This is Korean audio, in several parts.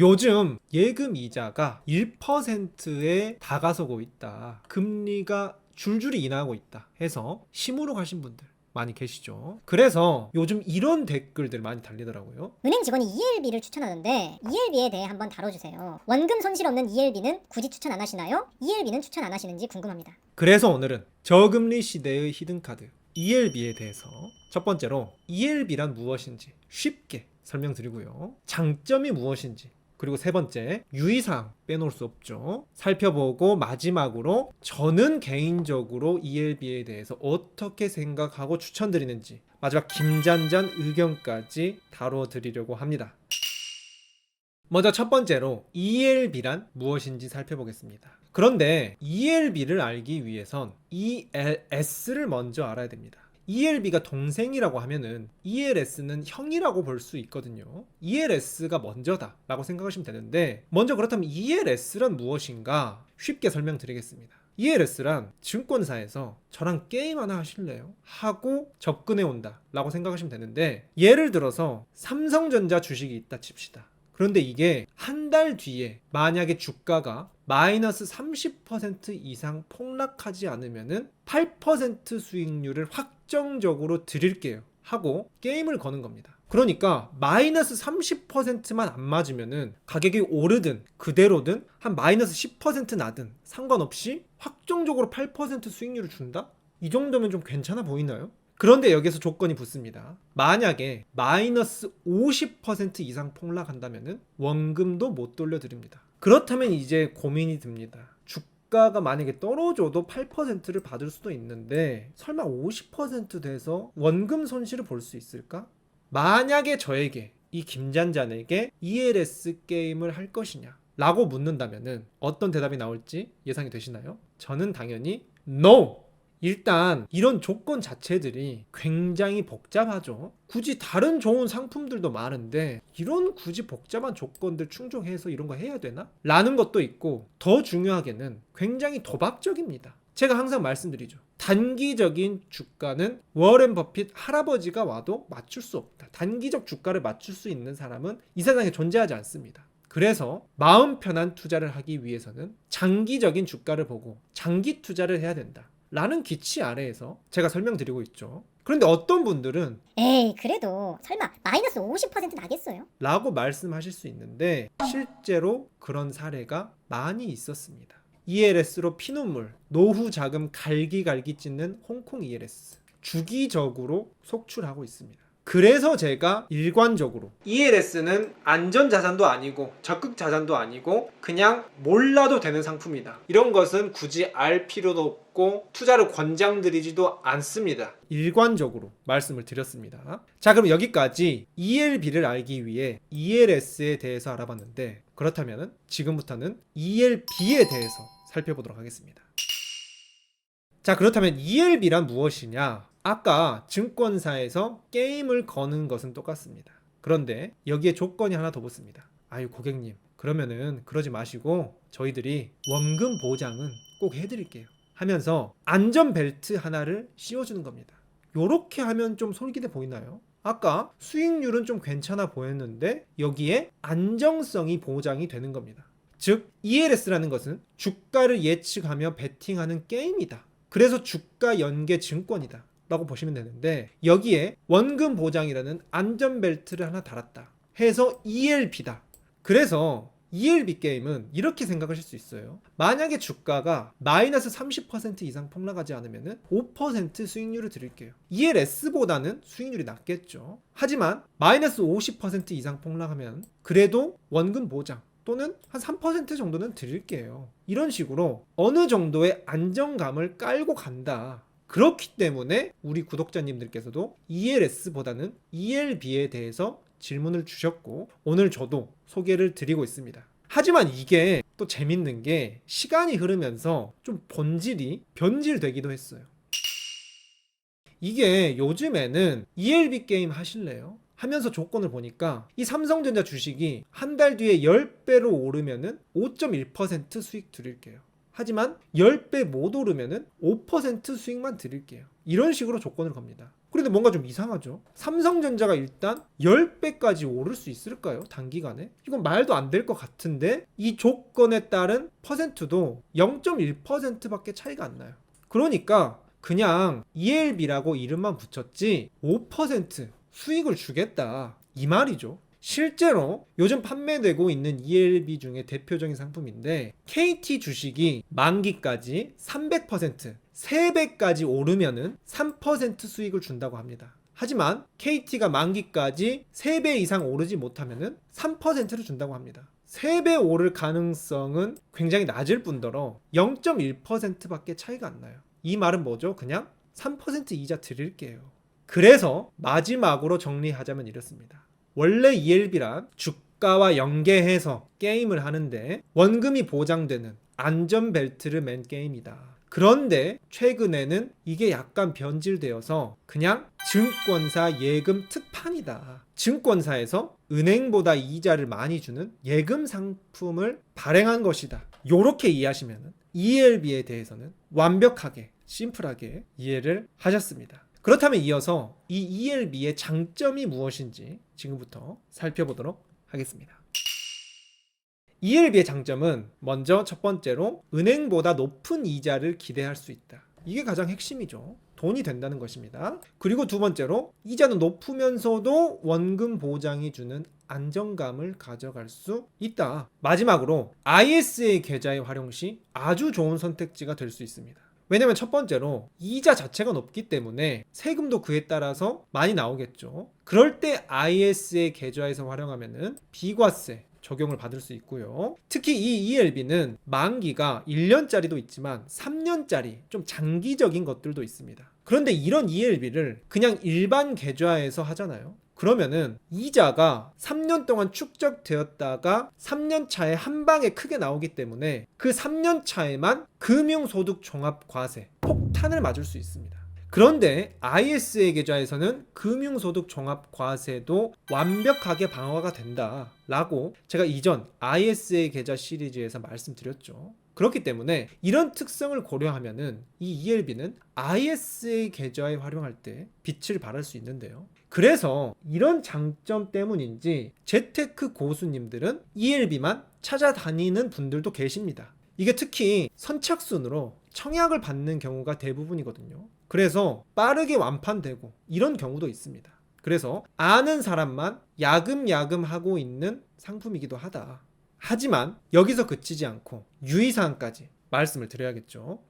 요즘 예금 이자가 1%에 다가서고 있다. 금리가 줄줄이 인하하고 있다 해서 심으러 가신 분들 많이 계시죠. 그래서 요즘 이런 댓글들 많이 달리더라고요. 은행 직원이 ELB를 추천하는데 ELB에 대해 한번 다뤄주세요. 원금 손실 없는 ELB는 굳이 추천 안 하시나요? ELB는 추천 안 하시는지 궁금합니다. 그래서 오늘은 저금리 시대의 히든카드 ELB에 대해서 첫 번째로 ELB란 무엇인지 쉽게 설명드리고요. 장점이 무엇인지, 그리고 세 번째, 유의사항 빼놓을 수 없죠. 살펴보고 마지막으로 저는 개인적으로 ELB에 대해서 어떻게 생각하고 추천드리는지, 마지막 김잔잔 의견까지 다뤄드리려고 합니다. 먼저 첫 번째로 ELB란 무엇인지 살펴보겠습니다. 그런데 ELB를 알기 위해선 ELS를 먼저 알아야 됩니다. ELB가 동생이라고 하면은 ELS는 형이라고 볼 수 있거든요. ELS가 먼저다 라고 생각하시면 되는데, 먼저 그렇다면 ELS란 무엇인가 쉽게 설명드리겠습니다. ELS란 증권사에서 저랑 게임 하나 하실래요? 하고 접근해 온다 라고 생각하시면 되는데, 예를 들어서 삼성전자 주식이 있다 칩시다. 그런데 이게 한 달 뒤에 만약에 주가가 마이너스 30% 이상 폭락하지 않으면은 8% 수익률을 확정적으로 드릴게요 하고 게임을 거는 겁니다. 그러니까 마이너스 30%만 안 맞으면은 가격이 오르든 그대로든 한 마이너스 10% 나든 상관없이 확정적으로 8% 수익률을 준다? 이 정도면 좀 괜찮아 보이나요? 그런데 여기서 조건이 붙습니다. 만약에 마이너스 50% 이상 폭락한다면 원금도 못 돌려드립니다. 그렇다면 이제 고민이 듭니다. 주가가 만약에 떨어져도 8%를 받을 수도 있는데 설마 50% 돼서 원금 손실을 볼 수 있을까? 만약에 저에게, 이 김잔잔에게 ELS 게임을 할 것이냐 라고 묻는다면 어떤 대답이 나올지 예상이 되시나요? 저는 당연히 NO! 일단 이런 조건 자체들이 굉장히 복잡하죠. 굳이 다른 좋은 상품들도 많은데 이런 굳이 복잡한 조건들 충족해서 이런 거 해야 되나? 라는 것도 있고, 더 중요하게는 굉장히 도박적입니다. 제가 항상 말씀드리죠. 단기적인 주가는 워렌 버핏 할아버지가 와도 맞출 수 없다. 단기적 주가를 맞출 수 있는 사람은 이 세상에 존재하지 않습니다. 그래서 마음 편한 투자를 하기 위해서는 장기적인 주가를 보고 장기 투자를 해야 된다 라는 기치 아래에서 제가 설명드리고 있죠. 그런데 어떤 분들은 에이, 그래도 설마 마이너스 50% 나겠어요? 라고 말씀하실 수 있는데, 실제로 그런 사례가 많이 있었습니다. ELS로 피눈물, 노후 자금 갈기갈기 찢는 홍콩 ELS 주기적으로 속출하고 있습니다. 그래서 제가 일관적으로 ELS는 안전자산도 아니고 적극자산도 아니고 그냥 몰라도 되는 상품이다, 이런 것은 굳이 알 필요도 없고 투자를 권장드리지도 않습니다, 일관적으로 말씀을 드렸습니다. 자, 그럼 여기까지 ELB를 알기 위해 ELS에 대해서 알아봤는데, 그렇다면 지금부터는 ELB에 대해서 살펴보도록 하겠습니다. 자, 그렇다면 ELB란 무엇이냐? 아까 증권사에서 게임을 거는 것은 똑같습니다. 그런데 여기에 조건이 하나 더 붙습니다. 아유, 고객님, 그러면은 그러지 마시고 저희들이 원금 보장은 꼭 해드릴게요 하면서 안전벨트 하나를 씌워주는 겁니다. 요렇게 하면 좀 솔깃해 보이나요? 아까 수익률은 좀 괜찮아 보였는데 여기에 안정성이 보장이 되는 겁니다. 즉 ELS라는 것은 주가를 예측하며 베팅하는 게임이다. 그래서 주가 연계 증권이다 라고 보시면 되는데, 여기에 원금 보장이라는 안전벨트를 하나 달았다 해서 ELB다. 그래서 ELB 게임은 이렇게 생각하실 수 있어요. 만약에 주가가 마이너스 30% 이상 폭락하지 않으면 5% 수익률을 드릴게요. ELS보다는 수익률이 낮겠죠. 하지만 마이너스 50% 이상 폭락하면 그래도 원금 보장 또는 한 3% 정도는 드릴게요. 이런 식으로 어느 정도의 안정감을 깔고 간다. 그렇기 때문에 우리 구독자님들께서도 ELS보다는 ELB에 대해서 질문을 주셨고, 오늘 저도 소개를 드리고 있습니다. 하지만 이게 또 재밌는 게 시간이 흐르면서 좀 본질이 변질되기도 했어요. 이게 요즘에는 ELB 게임 하실래요? 하면서 조건을 보니까 이 삼성전자 주식이 한 달 뒤에 10배로 오르면은 5.1% 수익 드릴게요. 하지만 10배 못 오르면은 5% 수익만 드릴게요. 이런 식으로 조건을 겁니다. 그런데 뭔가 좀 이상하죠. 삼성전자가 일단 10배까지 오를 수 있을까요? 단기간에? 이건 말도 안 될 것 같은데 이 조건에 따른 퍼센트도 0.1%밖에 차이가 안 나요. 그러니까 그냥 ELB라고 이름만 붙였지 5% 수익을 주겠다 이 말이죠. 실제로 요즘 판매되고 있는 ELB 중에 대표적인 상품인데 KT 주식이 만기까지 300% 3배까지 오르면은 3% 수익을 준다고 합니다. 하지만 KT가 만기까지 3배 이상 오르지 못하면은 3%를 준다고 합니다. 3배 오를 가능성은 굉장히 낮을 뿐더러 0.1%밖에 차이가 안 나요. 이 말은 뭐죠? 그냥 3% 이자 드릴게요. 그래서 마지막으로 정리하자면 이렇습니다. 원래 ELB란 주가와 연계해서 게임을 하는데 원금이 보장되는 안전벨트를 맨 게임이다. 그런데 최근에는 이게 약간 변질되어서 그냥 증권사 예금 특판이다. 증권사에서 은행보다 이자를 많이 주는 예금 상품을 발행한 것이다. 요렇게 이해하시면 ELB에 대해서는 완벽하게 심플하게 이해를 하셨습니다. 그렇다면 이어서 이 ELB의 장점이 무엇인지 지금부터 살펴보도록 하겠습니다. ELB의 장점은 먼저 첫 번째로 은행보다 높은 이자를 기대할 수 있다. 이게 가장 핵심이죠. 돈이 된다는 것입니다. 그리고 두 번째로 이자는 높으면서도 원금 보장이 주는 안정감을 가져갈 수 있다. 마지막으로 ISA 계좌의 활용 시 아주 좋은 선택지가 될 수 있습니다. 왜냐면 첫 번째로 이자 자체가 높기 때문에 세금도 그에 따라서 많이 나오겠죠. 그럴 때 ISA 계좌에서 활용하면은 비과세 적용을 받을 수 있고요. 특히 이 ELB는 만기가 1년짜리도 있지만 3년짜리 좀 장기적인 것들도 있습니다. 그런데 이런 ELB를 그냥 일반 계좌에서 하잖아요. 그러면은 이자가 3년 동안 축적되었다가 3년 차에 한 방에 크게 나오기 때문에 그 3년 차에만 금융소득 종합과세 폭탄을 맞을 수 있습니다. 그런데 ISA 계좌에서는 금융소득 종합과세도 완벽하게 방어가 된다라고 제가 이전 ISA 계좌 시리즈에서 말씀드렸죠. 그렇기 때문에 이런 특성을 고려하면은 이 ELB는 ISA 계좌에 활용할 때 빛을 발할 수 있는데요. 그래서 이런 장점 때문인지 재테크 고수님들은 ELB만 찾아다니는 분들도 계십니다. 이게 특히 선착순으로 청약을 받는 경우가 대부분이거든요. 그래서 빠르게 완판되고 이런 경우도 있습니다. 그래서 아는 사람만 야금야금 하고 있는 상품이기도 하다. 하지만 여기서 그치지 않고 유의사항까지 말씀을 드려야겠죠.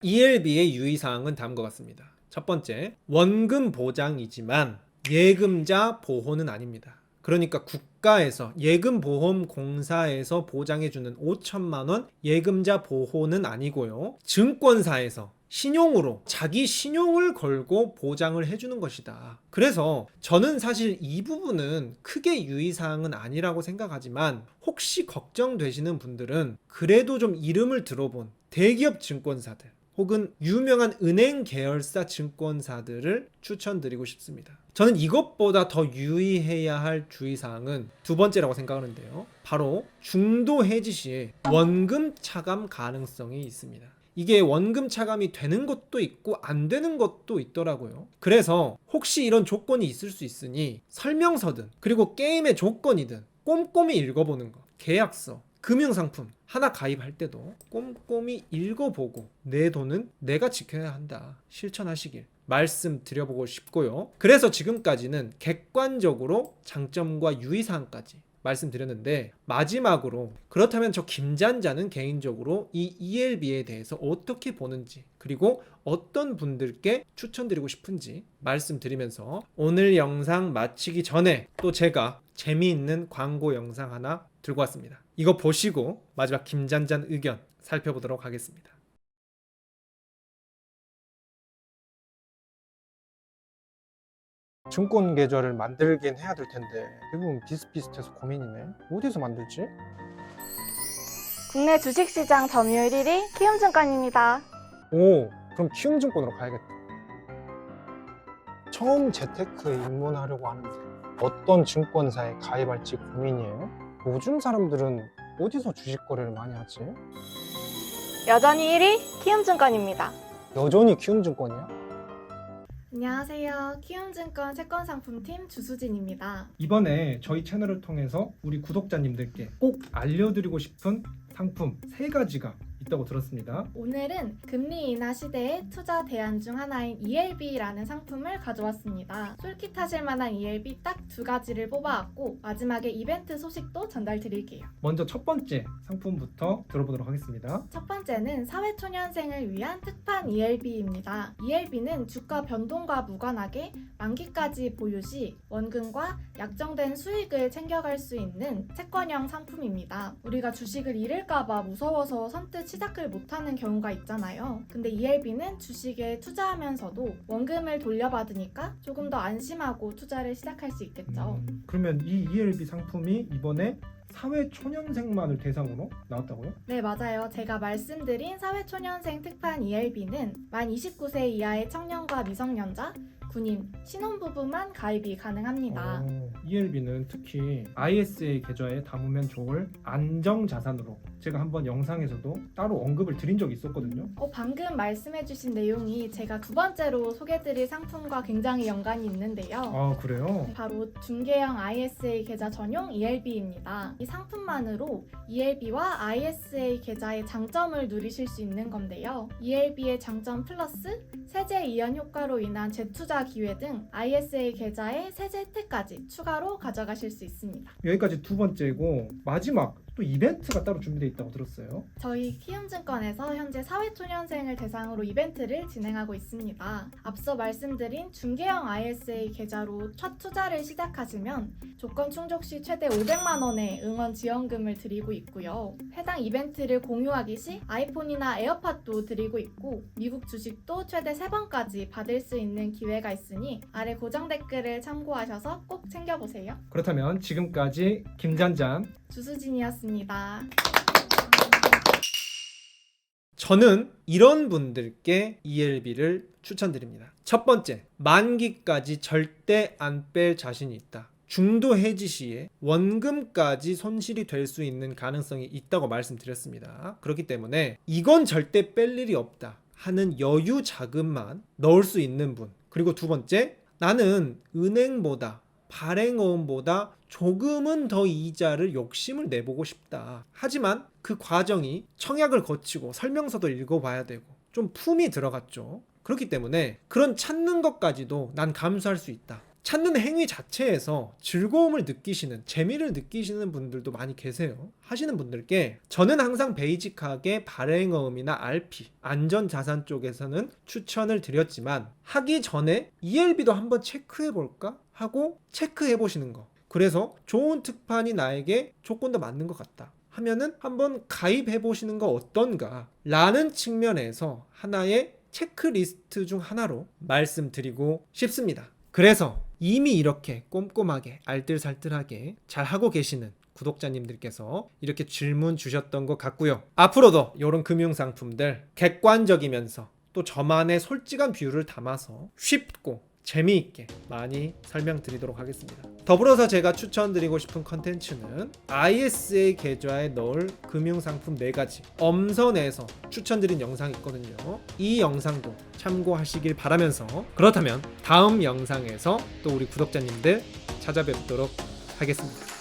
ELB의 유의사항은 다음과 같습니다. 첫 번째, 원금 보장이지만 예금자 보호는 아닙니다. 그러니까 국가에서 예금보험공사에서 보장해주는 5천만 원 예금자 보호는 아니고요. 증권사에서 신용으로 자기 신용을 걸고 보장을 해주는 것이다. 그래서 저는 사실 이 부분은 크게 유의사항은 아니라고 생각하지만 혹시 걱정되시는 분들은 그래도 좀 이름을 들어본 대기업 증권사들 혹은 유명한 은행 계열사 증권사들을 추천드리고 싶습니다. 저는 이것보다 더 유의해야 할 주의사항은 두 번째라고 생각하는데요. 바로 중도 해지 시에 원금 차감 가능성이 있습니다. 이게 원금 차감이 되는 것도 있고 안 되는 것도 있더라고요. 그래서 혹시 이런 조건이 있을 수 있으니 설명서든 그리고 게임의 조건이든 꼼꼼히 읽어보는 거. 계약서, 금융상품 하나 가입할 때도 꼼꼼히 읽어보고 내 돈은 내가 지켜야 한다. 실천하시길 말씀드려보고 싶고요. 그래서 지금까지는 객관적으로 장점과 유의사항까지 말씀드렸는데 마지막으로 그렇다면 저 김잔자는 개인적으로 이 ELB에 대해서 어떻게 보는지 그리고 어떤 분들께 추천드리고 싶은지 말씀드리면서 오늘 영상 마치기 전에 또 제가 재미있는 광고 영상 하나 들고 왔습니다. 이거 보시고 마지막 김잔잔 의견 살펴보도록 하겠습니다. 증권 계좌를 만들긴 해야 될 텐데 대부분 비슷비슷해서 고민이네. 어디서 만들지? 국내 주식시장 점유율 1위 키움증권입니다. 오, 그럼 키움증권으로 가야겠다. 처음 재테크에 입문하려고 하는데 어떤 증권사에 가입할지 고민이에요. 요즘 사람들은 어디서 주식 거래를 많이 하지? 여전히 1위 키움증권입니다. 여전히 키움증권이야? 안녕하세요. 키움증권 채권상품팀 주수진입니다. 이번에 저희 채널을 통해서 우리 구독자님들께 꼭 알려드리고 싶은 상품 3가지가 있다고 들었습니다. 오늘은 금리 인하 시대의 투자 대안 중 하나인 ELB라는 상품을 가져왔습니다. 솔깃하실 만한 ELB 딱 2가지를 뽑아왔고 마지막에 이벤트 소식도 전달드릴게요. 먼저 첫 번째 상품부터 들어보도록 하겠습니다. 첫 번째는 사회초년생을 위한 특판 ELB입니다. ELB는 주가 변동과 무관하게 만기까지 보유 시 원금과 약정된 수익을 챙겨갈 수 있는 채권형 상품입니다. 우리가 주식을 잃을까봐 무서워서 선뜻 시작을 못하는 경우가 있잖아요. 근데 ELB는 주식에 투자하면서도 원금을 돌려받으니까 조금 더 안심하고 투자를 시작할 수 있겠죠. 그러면 이 ELB 상품이 이번에 사회초년생만을 대상으로 나왔다고요? 네, 맞아요. 제가 말씀드린 사회초년생 특판 ELB는 만 29세 이하의 청년과 미성년자, 군인, 신혼부부만 가입이 가능합니다. ELB는 특히 ISA 계좌에 담으면 좋을 안정자산으로 제가 한번 영상에서도 따로 언급을 드린 적이 있었거든요. 방금 말씀해주신 내용이 제가 2번째로 소개드릴 상품과 굉장히 연관이 있는데요. 아, 그래요? 바로 중개형 ISA 계좌 전용 ELB입니다. 이 상품만으로 ELB와 ISA 계좌의 장점을 누리실 수 있는 건데요. ELB의 장점 플러스 세제 이연 효과로 인한 재투자 기회 등 ISA 계좌의 세제 혜택까지 추가로 가져가실 수 있습니다. 여기까지 2번째고 마지막 또 이벤트가 따로 준비되어 있다고 들었어요. 저희 키움증권에서 현재 사회초년생을 대상으로 이벤트를 진행하고 있습니다. 앞서 말씀드린 중개형 ISA 계좌로 첫 투자를 시작하시면 조건 충족 시 최대 500만 원의 응원 지원금을 드리고 있고요. 해당 이벤트를 공유하기 시 아이폰이나 에어팟도 드리고 있고 미국 주식도 최대 3번까지 받을 수 있는 기회가 있으니 아래 고정 댓글을 참고하셔서 꼭 챙겨보세요. 그렇다면 지금까지 김잔잔 주수진이었습니다. 저는 이런 분들께 ELB를 추천드립니다. 첫 번째, 만기까지 절대 안 뺄 자신이 있다. 중도 해지 시에 원금까지 손실이 될 수 있는 가능성이 있다고 말씀드렸습니다. 그렇기 때문에 이건 절대 뺄 일이 없다 하는 여유 자금만 넣을 수 있는 분. 그리고 두 번째, 나는 은행보다 발행어음보다 조금은 더 이자를 욕심을 내보고 싶다. 하지만 그 과정이 청약을 거치고 설명서도 읽어봐야 되고 좀 품이 들어갔죠. 그렇기 때문에 그런 찾는 것까지도 난 감수할 수 있다. 찾는 행위 자체에서 즐거움을 느끼시는, 재미를 느끼시는 분들도 많이 계세요. 하시는 분들께 저는 항상 베이직하게 발행어음이나 RP, 안전자산 쪽에서는 추천을 드렸지만 하기 전에 ELB도 한번 체크해볼까 하고 체크해보시는 거. 그래서 좋은 특판이 나에게 조건도 맞는 것 같다 하면은 한번 가입해보시는 거 어떤가 라는 측면에서 하나의 체크리스트 중 하나로 말씀드리고 싶습니다. 그래서 이미 이렇게 꼼꼼하게 알뜰살뜰하게 잘 하고 계시는 구독자님들께서 이렇게 질문 주셨던 것 같고요. 앞으로도 이런 금융상품들 객관적이면서 또 저만의 솔직한 뷰를 담아서 쉽고 재미있게 많이 설명드리도록 하겠습니다. 더불어서 제가 추천드리고 싶은 컨텐츠는 ISA 계좌에 넣을 금융상품 4가지 엄선해서 추천드린 영상이 있거든요. 이 영상도 참고하시길 바라면서 그렇다면 다음 영상에서 또 우리 구독자님들 찾아뵙도록 하겠습니다.